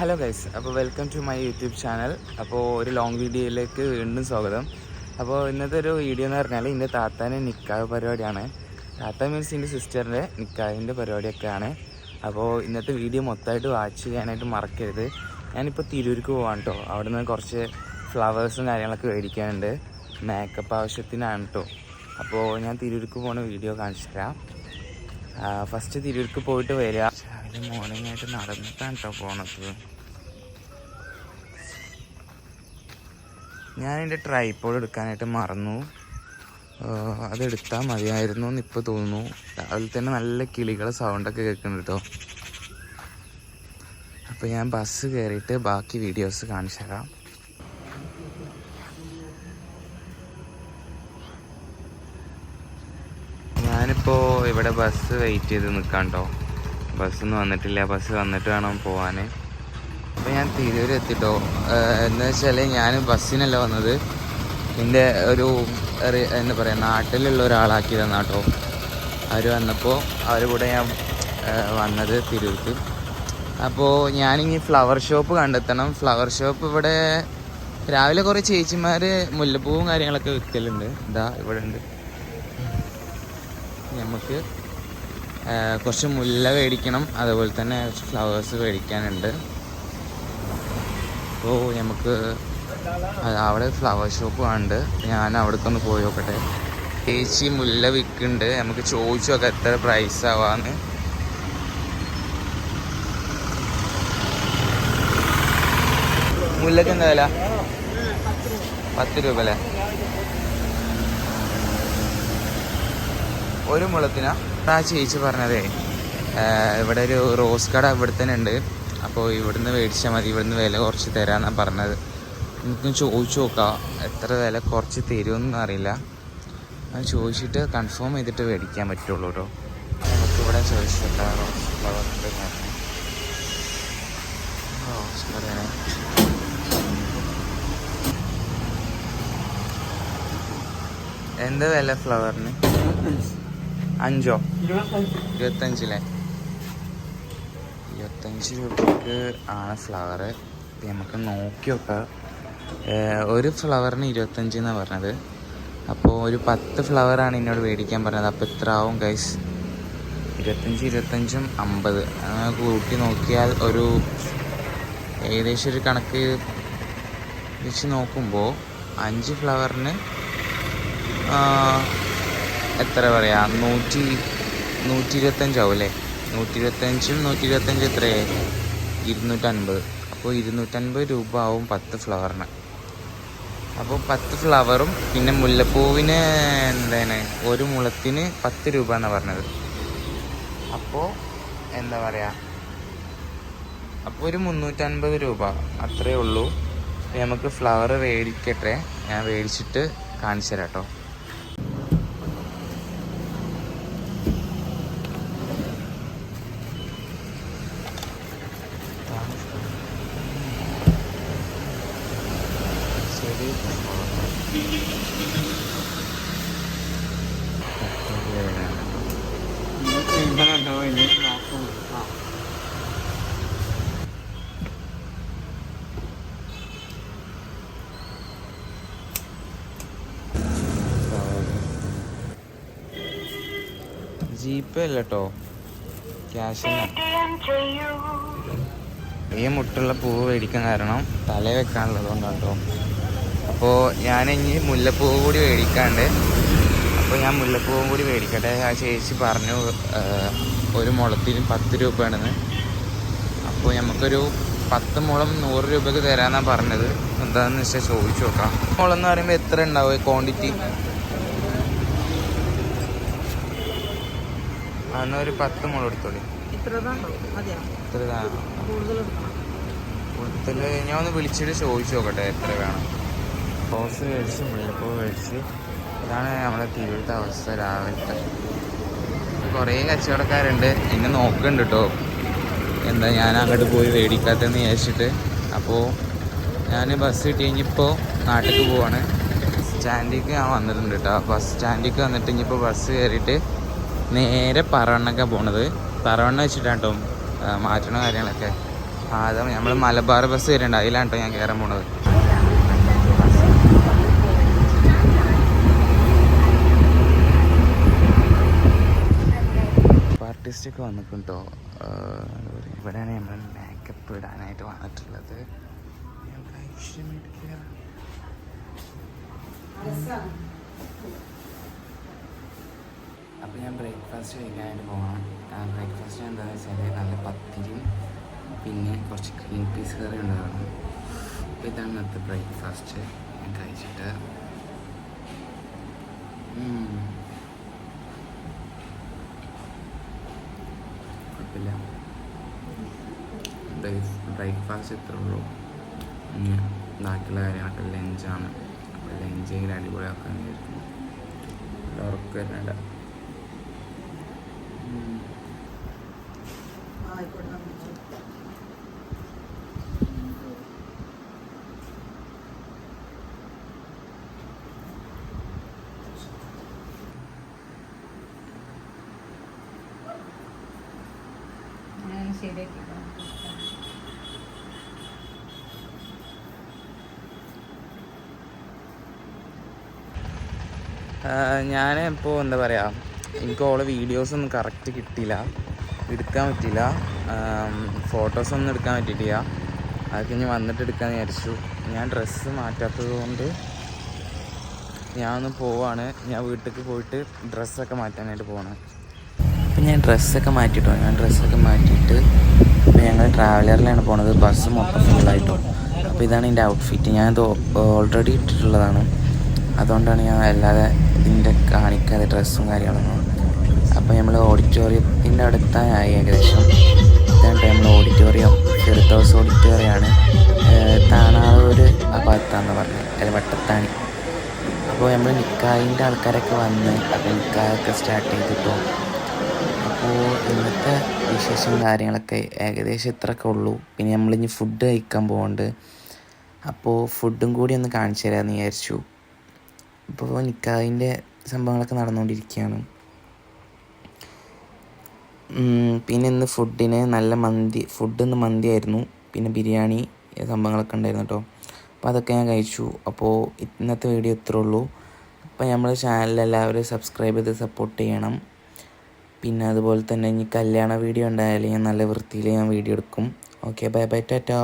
Hello guys, അപ്പോൾ welcome to my YouTube channel. അപ്പോൾ ഒരു ലോങ് വീഡിയോയിലേക്ക് വീണ്ടും സ്വാഗതം. അപ്പോൾ ഇന്നത്തെ ഒരു വീഡിയോ എന്ന് പറഞ്ഞാൽ എൻ്റെ താത്താൻ്റെ നിക്കാഹ് പരിപാടിയാണ്. താത്ത മീൻസ് എൻ്റെ സിസ്റ്ററിൻ്റെ നിക്കാഹിൻ്റെ പരിപാടിയൊക്കെയാണ്. അപ്പോൾ ഇന്നത്തെ വീഡിയോ മൊത്തമായിട്ട് വാച്ച് ചെയ്യാനായിട്ട് മറക്കരുത്. ഞാനിപ്പോൾ തിരൂർക്ക് പോകാൻ കേട്ടോ. അവിടെ നിന്ന് കുറച്ച് ഫ്ലവേഴ്സും കാര്യങ്ങളൊക്കെ മേടിക്കാനുണ്ട്. മേക്കപ്പ് ആവശ്യത്തിനാണ് കേട്ടോ. അപ്പോൾ ഞാൻ തിരൂർക്ക് പോകുന്ന വീഡിയോ കാണിച്ചു തരാം. ഫസ്റ്റ് തിരൂർക്ക് പോയിട്ട് വരിക. രാവിലെ മോർണിംഗ് ആയിട്ട് നടന്നിട്ടാണ് കേട്ടോ പോണത്. ഞാൻ എൻ്റെ ട്രൈപോഡ് എടുക്കാനായിട്ട് മറന്നു. അതെടുത്താൽ മതിയായിരുന്നു എന്ന് ഇപ്പോൾ തോന്നുന്നു. രാവിലെ തന്നെ നല്ല കിളികളെ സൗണ്ടൊക്കെ കേൾക്കുന്നുണ്ട് കേട്ടോ. അപ്പോൾ ഞാൻ ബസ് കയറിയിട്ട് ബാക്കി വീഡിയോസ് കാണിച്ചു തരാം. ഞാനിപ്പോൾ ഇവിടെ ബസ് വെയിറ്റ് ചെയ്ത് നിൽക്കാം കേട്ടോ. ബസ്സൊന്നും വന്നിട്ടില്ല. ബസ് വന്നിട്ട് വേണം പോകാൻ. അപ്പോൾ ഞാൻ തിരൂർ എത്തിട്ടോ. എന്താ വെച്ചാൽ ഞാൻ ബസ്സിനല്ല വന്നത്. എൻ്റെ ഒരു എന്താ പറയുക, നാട്ടിലുള്ള ഒരാളാക്കി തന്നാട്ടോ. അവർ വന്നപ്പോൾ അവരുടെ കൂടെ ഞാൻ വന്നത് തിരൂർക്ക്. അപ്പോൾ ഞാനിനി ഫ്ലവർ ഷോപ്പ് കണ്ടെത്തണം. ഫ്ലവർ ഷോപ്പ് ഇവിടെ രാവിലെ കുറേ ചേച്ചിമാർ മുല്ലപ്പൂവും കാര്യങ്ങളൊക്കെ വിൽക്കലുണ്ട്. ഇതാ ഇവിടെ ഉണ്ട്. നമുക്ക് കുറച്ച് മുല്ല മേടിക്കണം, അതുപോലെ തന്നെ കുറച്ച് ഫ്ലവേഴ്സ് മേടിക്കാനുണ്ട്. അപ്പോൾ നമുക്ക് അവിടെ ഫ്ലവർ ഷോപ്പ് ഉണ്ട്. ഞാൻ അവിടേക്കൊന്ന് പോയി നോക്കട്ടെ. ചേച്ചി മുല്ല വിൽക്കുന്നുണ്ട്. നമുക്ക് ചോദിച്ചു നോക്കാം എത്ര പ്രൈസ് ആവാന്ന്. മുല്ലക്ക് എന്താ വില? 10 രൂപ അല്ലേ ഒരു മുളത്തിനാ? ആ ചേച്ചി പറഞ്ഞതേ ഇവിടെ ഒരു റോസ് കട ഇവിടെ തന്നെ ഉണ്ട്. അപ്പോൾ ഇവിടുന്ന് മേടിച്ചാൽ മതി, ഇവിടുന്ന് വില കുറച്ച് തരാമെന്നാണ് പറഞ്ഞത്. നമുക്ക് ചോദിച്ചു നോക്കാം എത്ര വില കുറച്ച് തരുമെന്നൊന്നും അറിയില്ല. അത് ചോദിച്ചിട്ട് കൺഫേം ചെയ്തിട്ട് മേടിക്കാൻ പറ്റുള്ളൂ കേട്ടോ. നമുക്കിവിടെ ചോദിച്ചു നോക്കാം. റോസ് ഫ്ലവർ റോസ് കടയാണ്. എന്താ വില ഫ്ലവറിന്? 5 25 25 രൂപയ്ക്ക് ആണ് ഫ്ലവർ. നമുക്ക് നോക്കി നോക്കാം. ഒരു ഫ്ലവറിന് 25 എന്നാണ് പറഞ്ഞത്. അപ്പോൾ ഒരു 10 ഫ്ലവറാണ് എന്നോട് മേടിക്കാൻ പറഞ്ഞത്. അപ്പോൾ എത്ര ആവും ഗൈസ്? 25 50 അങ്ങനെ കൂട്ടി നോക്കിയാൽ ഒരു ഏകദേശം ഒരു കണക്ക് വെച്ച് നോക്കുമ്പോൾ 5 ഫ്ലവറിന് എത്ര പറയാ, 125 ആവും അല്ലേ? 125 എത്രയായി? 250. അപ്പോൾ 250 രൂപ ആവും 10 ഫ്ലവറിന്. അപ്പോൾ 10 ഫ്ലവറും പിന്നെ മുല്ലപ്പൂവിന് എന്താണ് ഒരു മുളത്തിന് 10 രൂപ എന്നാണ് പറഞ്ഞത്. അപ്പോൾ എന്താ പറയുക, അപ്പോൾ ഒരു 350 രൂപ അത്രയേ ഉള്ളൂ. നമുക്ക് ഫ്ലവർ മേടിക്കട്ടെ. ഞാൻ മേടിച്ചിട്ട് കാണിച്ചു തരാം കേട്ടോ. ജീപ്പേ അല്ല കേട്ടോ, ക്യാഷ്. ഈ മുട്ടുള്ള പൂവ് മേടിക്കാൻ കാരണം തല വെക്കാനുള്ളതുകൊണ്ടാണ് കേട്ടോ. അപ്പോൾ ഞാനിനി മുല്ലപ്പൂവ് കൂടി മേടിക്കാണ്ട്. അപ്പോൾ ഞാൻ മുല്ലപ്പൂവും കൂടി മേടിക്കട്ടെ. ആ ചേച്ചി പറഞ്ഞു ഒരു മുളത്തിന് 10 രൂപയാണെന്ന്. അപ്പോൾ നമുക്കൊരു 10 മുളം 100 രൂപയ്ക്ക് തരാമെന്നാണ് പറഞ്ഞത്. എന്താണെന്ന് വെച്ചാൽ ചോദിച്ചു നോക്കാം. മുളം എന്ന് പറയുമ്പോൾ എത്ര ഉണ്ടാവും ക്വാണ്ടിറ്റി? അന്ന് ഒരു 10 മുളം എടുത്തോളി. കൂടുതൽ ഞാൻ ഒന്ന് വിളിച്ചിട്ട് ചോദിച്ചു നോക്കട്ടെ എത്ര വേണം. റോസ് മേടിച്ച് മുല്ലപ്പൂ മേടിച്ച്. ഇതാണ് നമ്മുടെ തിരുവനന്തപുരത്തെ അവസ്ഥ രാവിലത്തെ. കുറേ കച്ചവടക്കാരുണ്ട് എന്നെ നോക്കുന്നുണ്ട് കേട്ടോ. എന്താ ഞാൻ അങ്ങോട്ട് പോയി മേടിക്കാത്തതെന്ന് വിചാരിച്ചിട്ട്. അപ്പോൾ ഞാൻ ബസ് കിട്ടി കഴിഞ്ഞിപ്പോൾ നാട്ടിലേക്ക് പോവാണ്. സ്റ്റാൻഡിലേക്ക് ഞാൻ വന്നിട്ടുണ്ട് കേട്ടോ. ബസ് സ്റ്റാൻഡിലേക്ക് വന്നിട്ട് ഇനിയിപ്പോൾ ബസ് കയറിയിട്ട് നേരെ പറവണ്ണൊക്കെ പോണത്. പറവണ്ണ വെച്ചിട്ടാണ് കേട്ടോ മാറ്റണ കാര്യങ്ങളൊക്കെ. അതാ നമ്മൾ മലബാർ ബസ് വരുന്നുണ്ട്, അതിലാണ് കേട്ടോ ഞാൻ കയറാൻ പോണത്. ആർട്ടിസ്റ്റൊക്കെ വന്നിട്ടുണ്ടോ. ഇവിടെയാണ് നമ്മൾ മേക്കപ്പ് ഇടാനായിട്ട് വന്നിട്ടുള്ളത്. അപ്പോൾ ഞാൻ ബ്രേക്ക്ഫാസ്റ്റ് കഴിക്കാനായിട്ട് പോകണം. ബ്രേക്ക്ഫാസ്റ്റ് എന്താണെന്ന് വെച്ചാൽ നല്ല പത്തിരിയും പിന്നെ കുറച്ച് ഗ്രീൻ പീസ് കറി ഉണ്ടാകണം. അപ്പോൾ ഇതാണ് ഇന്നത്തെ ബ്രേക്ക്ഫാസ്റ്റ്. ഞാൻ കഴിച്ചിട്ട് കുഴപ്പമില്ല. ബ്രേക്ക്ഫാസ്റ്റ് ഇത്രേ ഉള്ളൂ. ബാക്കിയുള്ള കാര്യങ്ങളൊക്കെ ലഞ്ചാണ്. അപ്പോൾ ലഞ്ച് എങ്കിലും അടിപൊളിയാക്കാൻ വിചാരിക്കുന്നു. ഉറക്കം വരുന്നുണ്ട്. ഞാൻ ഇപ്പോൾ എന്താ പറയുക, എനിക്ക് ഓളെ വീഡിയോസൊന്നും കറക്റ്റ് കിട്ടിയില്ല, എടുക്കാൻ പറ്റിയില്ല. ഫോട്ടോസൊന്നും എടുക്കാൻ പറ്റിയിട്ടില്ല. അതൊക്കെ ഇനി വന്നിട്ട് എടുക്കാമെന്ന് വിചാരിച്ചു. ഞാൻ ഡ്രസ്സ് മാറ്റാത്തത് കൊണ്ട് ഞാനൊന്ന് പോവാണ്. ഞാൻ വീട്ടിലേക്ക് പോയിട്ട് ഡ്രസ്സൊക്കെ മാറ്റാനായിട്ട് പോവാണ്. അപ്പം ഞാൻ ഡ്രസ്സൊക്കെ മാറ്റിയിട്ടോ. ഡ്രസ്സൊക്കെ മാറ്റിയിട്ട് ഇപ്പോൾ ഞങ്ങൾ ട്രാവലറിലാണ് പോണത്. ബസ് മൊത്തം ഫുള്ളായിട്ടോ. അപ്പോൾ ഇതാണ് എൻ്റെ ഔട്ട്ഫിറ്റ്. ഞാനത് ഓൾറെഡി ഇട്ടിട്ടുള്ളതാണ്. അതുകൊണ്ടാണ് ഞാൻ അല്ലാതെ ഇതിൻ്റെ കാണിക്കാതെ ഡ്രസ്സും കാര്യങ്ങളൊന്നും. അപ്പോൾ നമ്മൾ ഓഡിറ്റോറിയത്തിൻ്റെ അടുത്തായി ഏകദേശം. ഇതാണ് നമ്മൾ ഓഡിറ്റോറിയം. ഫിർദൗസ് ഓഡിറ്റോറിയമാണ്. താണാളൂർ ആ ഭാഗത്താണെന്ന് പറഞ്ഞത്, അല്ല വട്ടത്താണി. അപ്പോൾ നമ്മൾ നിക്കാഹിൻ്റെ ആൾക്കാരൊക്കെ വന്ന് അപ്പോൾ നിക്കാഹൊക്കെ സ്റ്റാർട്ട് ചെയ്തിട്ടോ. അപ്പോൾ ഇന്നത്തെ വിശേഷം കാര്യങ്ങളൊക്കെ ഏകദേശം ഇത്രയൊക്കെ ഉള്ളൂ. പിന്നെ നമ്മളിനി ഫുഡ് കഴിക്കാൻ പോകുന്നുണ്ട്. അപ്പോൾ ഫുഡും കൂടി ഒന്ന് കാണിച്ചു തരാമെന്ന് വിചാരിച്ചു. ഇപ്പോൾ നിക്കാഹിൻ്റെ സംഭവങ്ങളൊക്കെ നടന്നുകൊണ്ടിരിക്കുകയാണ്. പിന്നെ ഇന്ന് ഫുഡിന് നല്ല ഫുഡ് മന്തിയായിരുന്നു. പിന്നെ ബിരിയാണി സംഭവങ്ങളൊക്കെ ഉണ്ടായിരുന്നു കേട്ടോ. അപ്പോൾ അതൊക്കെ ഞാൻ കഴിച്ചു. അപ്പോൾ ഇന്നത്തെ വീഡിയോ ഇത്രേ ഉള്ളൂ. അപ്പോൾ നമ്മുടെ ചാനലെല്ലാവരും സബ്സ്ക്രൈബ് ചെയ്ത് സപ്പോർട്ട് ചെയ്യണം. പിന്നെ അതുപോലെ തന്നെ ഇനി കല്യാണ വീഡിയോ ഉണ്ടായാലും ഞാൻ നല്ല വൃത്തിയിൽ ഞാൻ വീഡിയോ എടുക്കും. Okay, bye bye, Tata.